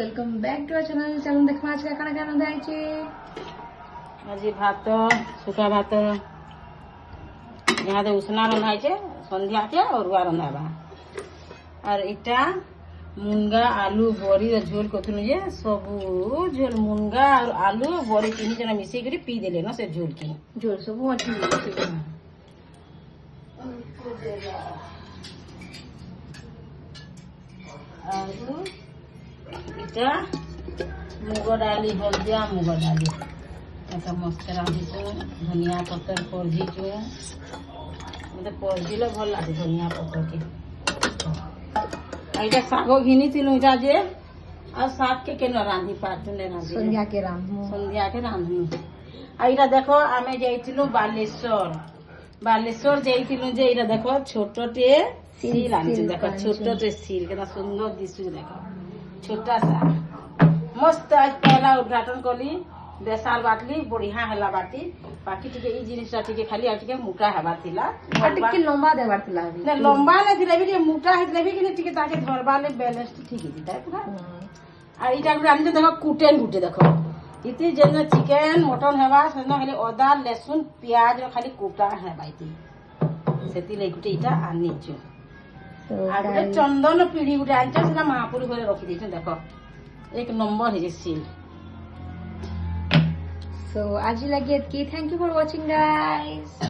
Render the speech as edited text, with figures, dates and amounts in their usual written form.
Welcome back to our channel. चलो देखा आज का क्या रंधा है आज भात सुखा भात यहाँ उसना रंधा है संध्या के अरुआ रंधाबा और इटा मुनगा आलू बड़ी झोल कथुनु जे सबू झोल मुनगा और आलू बड़ी तीन जना मिसई करी पी देले ना से झोल के झोल सब अच्छी आलू इटा मुग डाली हल्दिया मुग डाली ऐसा मस्त रांधिचु धनिया पत्तर परझिचु मत परझिले भल लागे धनिया पत्तर के आइटा साग घिनीथिलु इटा जे आ साग के केन रांधि पारतु ने रांधि संध्या के रांधनु आइटा देखो आमे जाइथिलु बालेश्वर जाइथिलु जे इटा देखो छोटटे सील आनिछु देखो छोटटे सील केना सुंदर दिसु देखो छोटा सा मस्त आज पहला उद्घाटन कली बेसाल बाटली बढ़िया हैला बाटी बाकी टिके ई जिनिसटा टिके खाली आ टिके मोटा हेबार थिला और टिके लंबा देबार थिला ने लंबा ने थिला भी मोटा हितले भी कि टिके ताके धरबा ले बैलेंस ठीक हिता पूरा आ इटा गुडा आनि देखो कुटेन गुटे देखो इति जेन चिकन मटन हेबा सेन खाली अदा लहसुन प्याज खाली कुटा हेबा इति सेति ले गुटे इटा आनिछु आ गुटे चंदन पीढ़ी गुटे आनिछु सेना महापुर घरे रखि दिछु देखो एक नंबर है सील। So आज लगे thank you for watching guys.